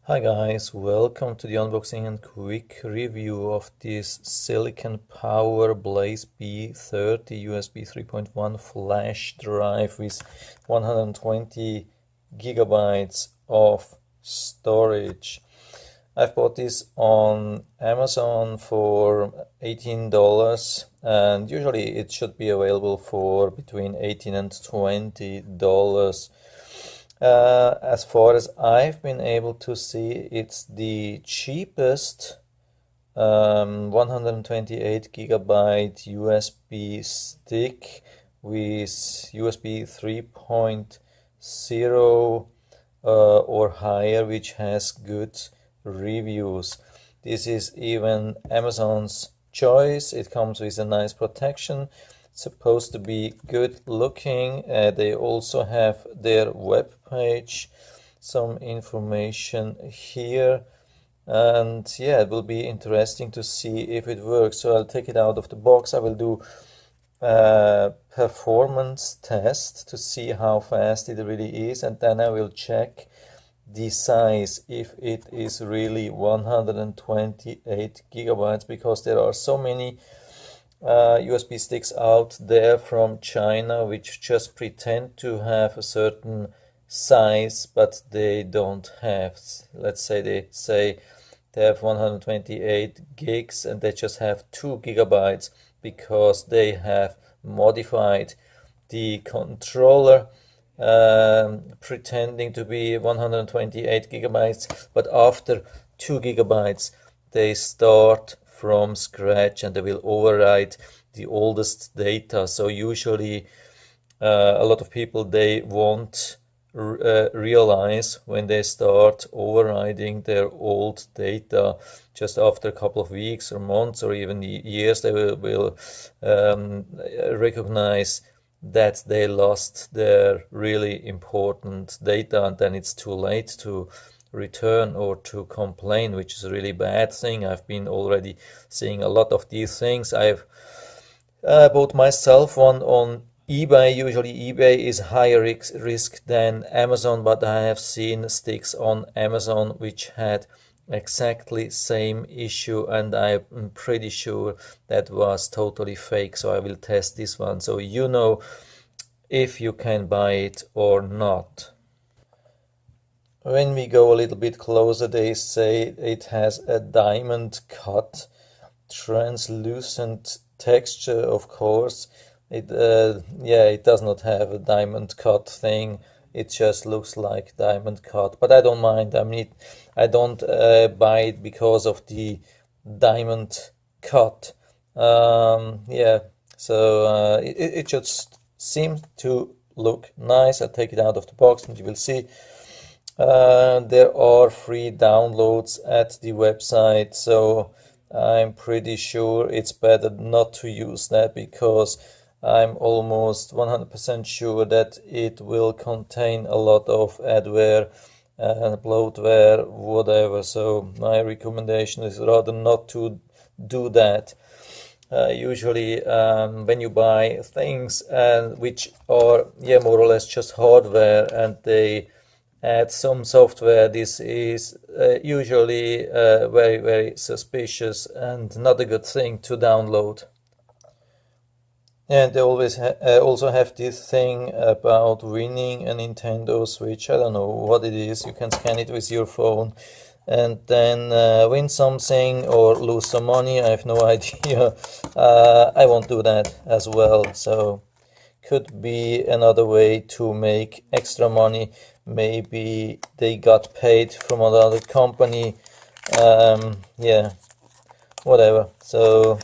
Hi guys, welcome to the unboxing and quick review of this Silicon Power Blaze B30 USB 3.1 flash drive with 120 gigabytes of storage. I've bought this on Amazon for $18 and usually it should be available for between $18 and $20. As far as I've been able to see, it's the cheapest 128 gigabyte USB stick with USB 3.0 or higher, which has good reviews. This is even Amazon's choice. It comes with a nice protection. Supposed to be good looking. They also have their web page, some information here, and yeah, it will be interesting to see if it works. So I'll take it out of the box. I will do a performance test to see how fast it really is, and then I will check the size, if it is really 128 gigabytes, because there are so many USB sticks out there from China which just pretend to have a certain size, but they don't have. Let's say they have 128 gigs and they just have 2 gigabytes because they have modified the controller pretending to be 128 gigabytes, but after 2 gigabytes they start from scratch and they will override the oldest data. So usually a lot of people, they won't realize when they start overriding their old data. Just after a couple of weeks or months or even years, they will recognize that they lost their really important data, and then it's too late to return or to complain, which is a really bad thing. I've been already seeing a lot of these things. I've bought myself one on eBay. Usually eBay is higher risk than Amazon, but I have seen sticks on Amazon which had exactly same issue, and I'm pretty sure that was totally fake. So I will test this one so you know if you can buy it or not. When we go a little bit closer, they say it has a diamond cut, translucent texture. Of course, it does not have a diamond cut thing. It just looks like diamond cut, but I don't mind. I mean, I don't buy it because of the diamond cut. So it just seems to look nice. I'll take it out of the box and you will see. There are free downloads at the website, so I'm pretty sure it's better not to use that, because I'm almost 100% sure that it will contain a lot of adware and bloatware, whatever. So my recommendation is rather not to do that. Usually when you buy things which are more or less just hardware and they add some software, this is usually very, very suspicious and not a good thing to download. And they always also have this thing about winning a Nintendo Switch. I don't know what it is. You can scan it with your phone and then win something or lose some money. I have no idea. I won't do that as well. So could be another way to make extra money. Maybe they got paid from another company. Whatever. So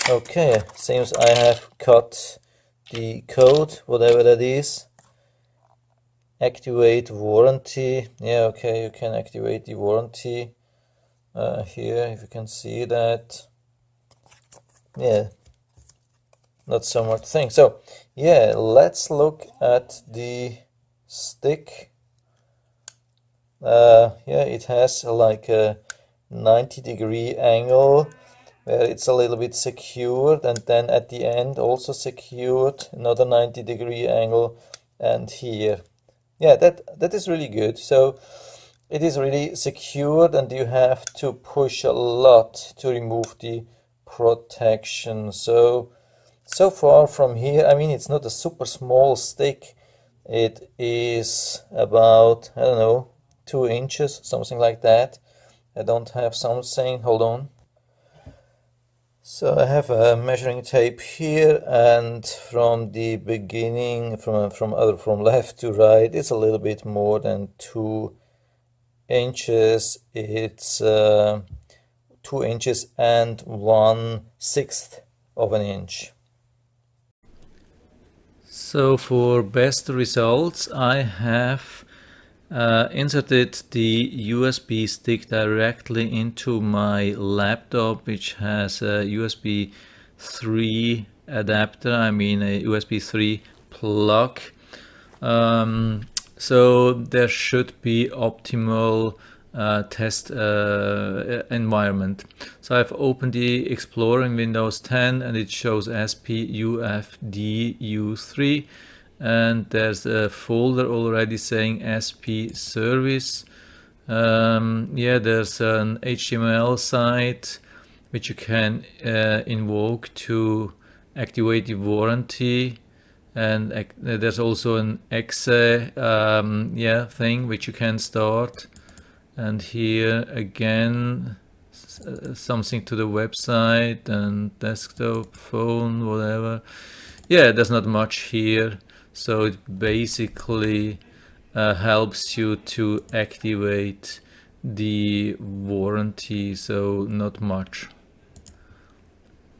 okay, seems I have cut the code, whatever that is. Activate warranty. Yeah, okay, you can activate the warranty here, if you can see that. Yeah, not so much thing. So yeah, let's look at the stick. It has like a 90-degree angle where it's a little bit secured, and then at the end also secured, another 90-degree angle, and here. Yeah, that is really good. So it is really secured, and you have to push a lot to remove the protection. So far from here, I mean, it's not a super small stick. It is about, I don't know, 2 inches, something like that. I don't have something, hold on. So I have a measuring tape here, and from the beginning, from left to right, it's a little bit more than 2 inches. It's 2 inches and 1/6 of an inch. So for best results, I have inserted the USB stick directly into my laptop, which has a USB 3 adapter, I mean a USB 3 plug. So there should be optimal test environment. So I've opened the Explorer in Windows 10 and it shows SPUFDU3, and there's a folder already saying SP service. Yeah, there's an HTML site which you can invoke to activate the warranty, and there's also an exe thing which you can start. And here again something to the website and desktop, phone, whatever. Yeah, there's not much here, so it basically helps you to activate the warranty, so not much.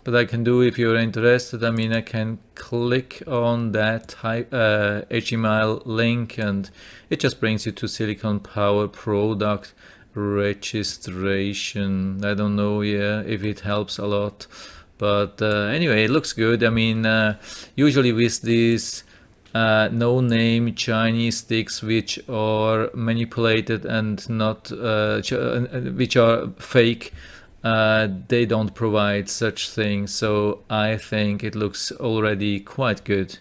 But I can do, if you're interested, I mean, I can click on that HTML link and it just brings you to Silicon Power product registration. I don't know, if it helps a lot, but anyway, it looks good. I mean, usually with these no-name Chinese sticks which are manipulated and not which are fake, they don't provide such things, so I think it looks already quite good.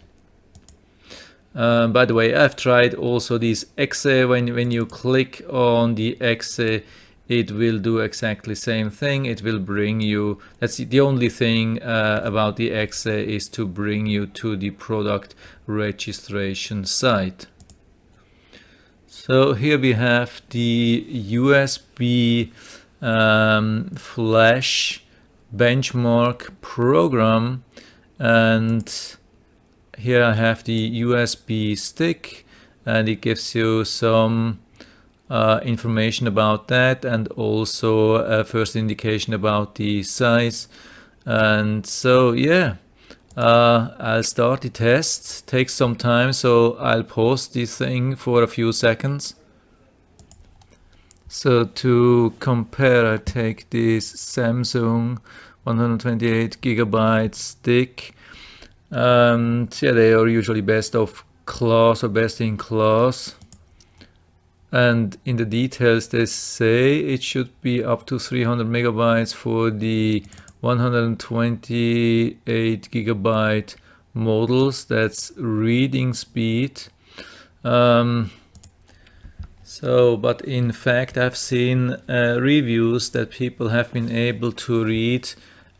By the way, I've tried also these exe. When you click on the exe, it will do exactly the same thing. It will bring you, that's the only thing about the exe, is to bring you to the product registration site. So here we have the USB flash benchmark program, and here I have the USB stick, and it gives you some information about that, and also a first indication about the size. And so yeah, I'll start the test. Takes some time, so I'll pause this thing for a few seconds. So to compare, I take this Samsung 128GB stick, and yeah, they are usually best of class or best in class, and in the details they say it should be up to 300 megabytes for the 128GB models. That's reading speed. But in fact, I've seen reviews that people have been able to read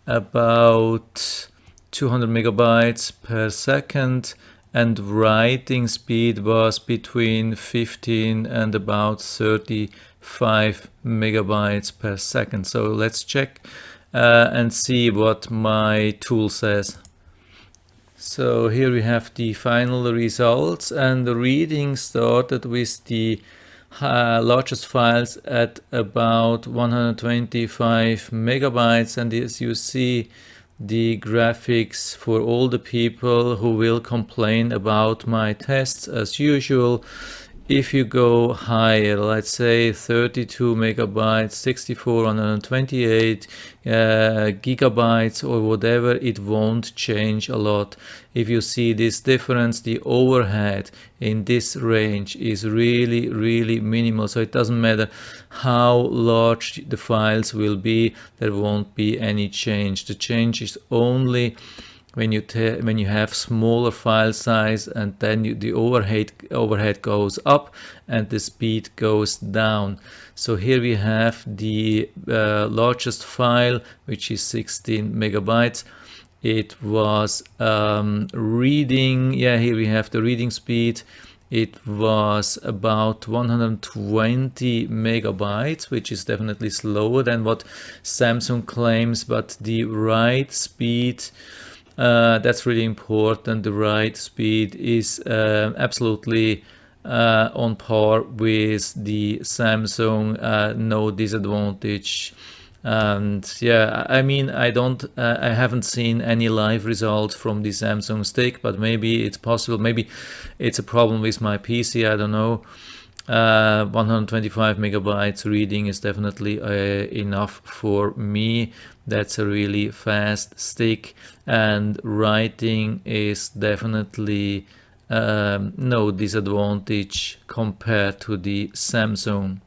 about 200 megabytes per second, and writing speed was between 15 and about 35 megabytes per second. So let's check and see what my tool says. So here we have the final results, and the reading started with the largest files at about 125 megabytes, and as you see, the graphics for all the people who will complain about my tests as usual. If you go higher, let's say 32 megabytes, 64, 128 gigabytes or whatever, it won't change a lot. If you see this difference, the overhead in this range is really, really minimal. So it doesn't matter how large the files will be, there won't be any change. The change is only when you have smaller file size, and then the overhead goes up and the speed goes down. So here we have the largest file, which is 16 megabytes. It was reading, yeah, here we have the reading speed. It was about 120 megabytes, which is definitely slower than what Samsung claims, but the write speed, that's really important. The write speed is absolutely on par with the Samsung, no disadvantage. And yeah, I mean, I haven't seen any live results from the Samsung stick, but maybe it's possible. Maybe it's a problem with my PC, I don't know. 125 megabytes reading is definitely enough for me. That's a really fast stick, and writing is definitely no disadvantage compared to the Samsung.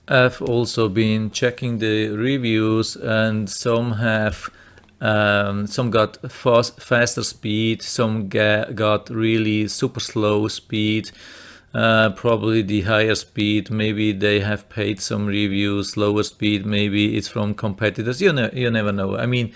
I've also been checking the reviews, and some got faster speed, some got really super slow speed. Probably the higher speed, maybe they have paid some reviews. Lower speed, maybe it's from competitors. You never know. I mean,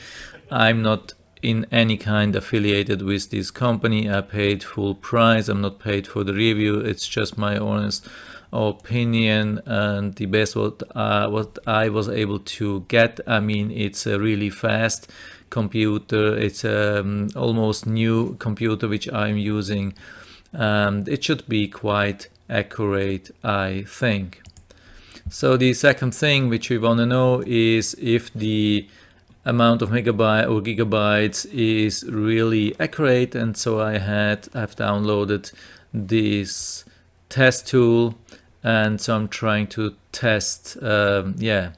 I'm not in any kind affiliated with this company. I paid full price. I'm not paid for the review. It's just my honest opinion, and the best what I was able to get. I mean, it's a really fast computer. It's almost new computer which I'm using, and it should be quite accurate, I think. So the second thing which we want to know is if the amount of megabyte or gigabytes is really accurate, and so I've downloaded this test tool, and so I'm trying to test. Yeah.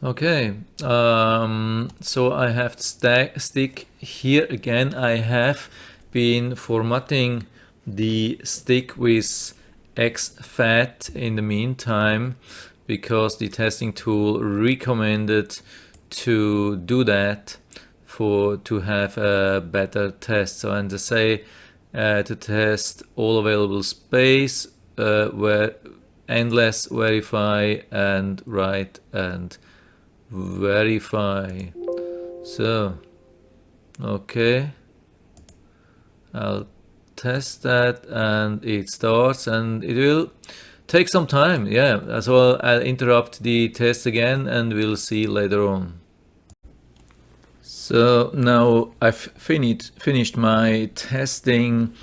Okay, so I have stick here again. I have been formatting the stick with exFAT in the meantime, because the testing tool recommended to do that to have a better test. So, and to say to test all available space, where endless verify and write and verify. So okay, I'll test that, and it starts, and it will take some time. Yeah, so I'll interrupt the test again, and we'll see later on. So now I've finished my testing.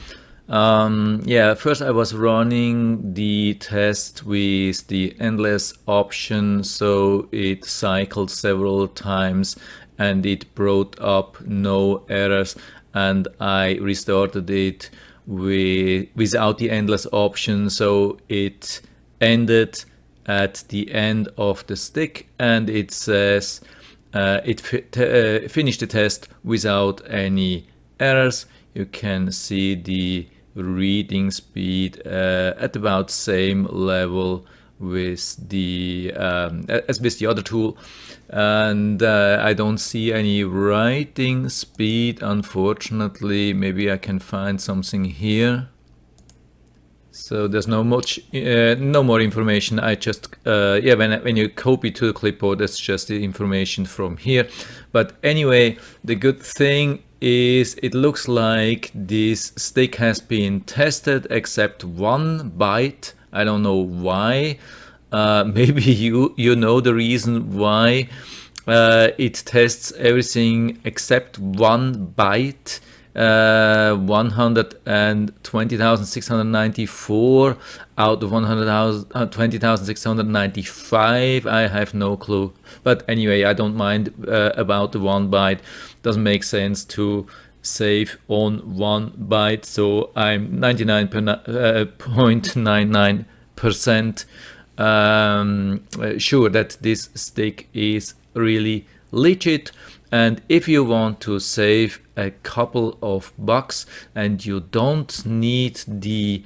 Yeah, first I was running the test with the endless option, so it cycled several times and it brought up no errors, and I restarted it without the endless option, so it ended at the end of the stick, and it says it finished the test without any errors. You can see the reading speed at about same level with the as with the other tool, and I don't see any writing speed, unfortunately. Maybe I can find something here. So there's no more information. I just yeah, when you copy to the clipboard, that's just the information from here. But anyway, the good thing is it looks like this stick has been tested except one byte. I don't know why. Maybe you know the reason why. It tests everything except one byte. 120,694 out of 120,695. I have no clue, but anyway, I don't mind about the 1 byte. Doesn't make sense to save on 1 byte, so I'm 99.99% sure that this stick is really legit. And if you want to save a couple of bucks and you don't need the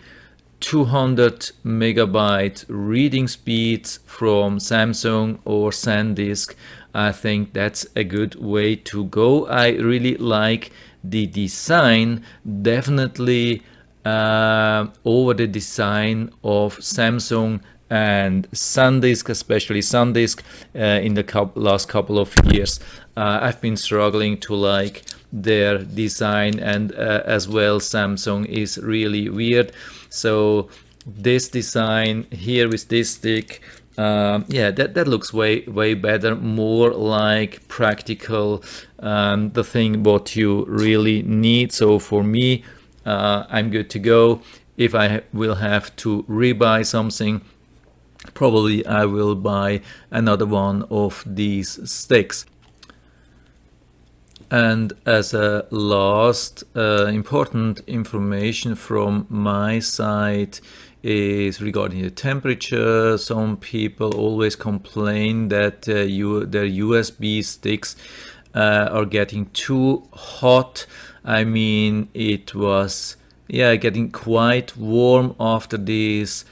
200 megabyte reading speeds from Samsung or SanDisk, I think that's a good way to go. I really like the design, definitely over the design of Samsung and SanDisk, especially SanDisk, in the last couple of years. I've been struggling to like their design, and as well Samsung is really weird. So this design here with this stick, yeah, that looks way better, more like practical, the thing what you really need. So for me, I'm good to go. If I will have to rebuy something, probably I will buy another one of these sticks. And as a last important information from my side is regarding the temperature. Some people always complain that their USB sticks are getting too hot. I mean, it was getting quite warm after this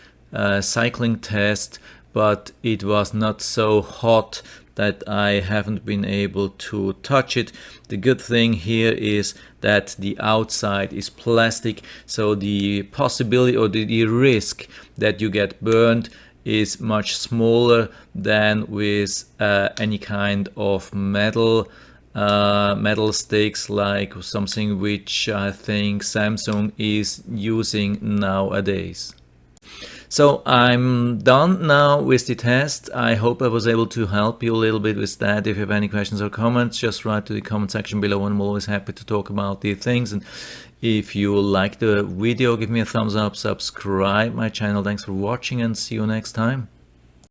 cycling test, but it was not so hot that I haven't been able to touch it. The good thing here is that the outside is plastic, so the possibility or the risk that you get burned is much smaller than with any kind of metal sticks, like something which I think Samsung is using nowadays. So I'm done now with the test. I hope I was able to help you a little bit with that. If you have any questions or comments, just write to the comment section below, and I'm always happy to talk about these things. And if you like the video, give me a thumbs up, subscribe my channel. Thanks for watching, and see you next time.